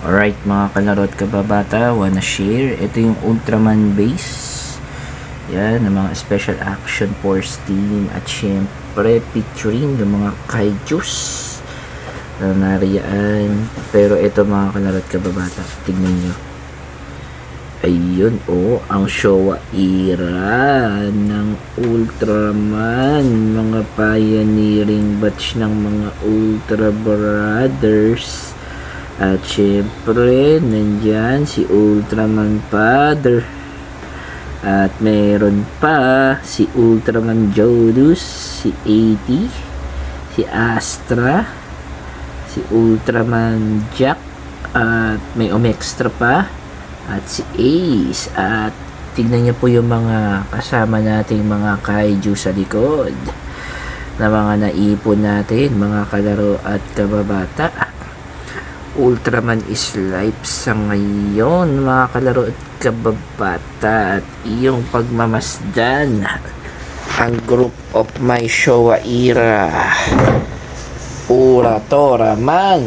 Alright mga kalaro at kababata, wanna share. Ito yung Ultraman base. Yan, ng mga Special Action Force team. At syempre, featuring yung mga kaijus na nariyaan. Pero ito mga kalaro at kababata, tignan nyo. Ayun, ang Showa era ng Ultraman. Mga pioneering batch ng mga Ultra Brothers. At syempre, nandyan si Ultraman Father. At meron pa si Ultraman Jodus, si AT, si Astra, si Ultraman Jack, at may Omextra pa, at si Ace. At tignan niyo po yung mga kasama nating mga kaiju sa likod na mga naipon natin, mga kalaro at kababata. Ultraman is life sa ngayon mga kalaro at kababata, at iyong pagmamasdan ang group of my Showa era Uratora Man.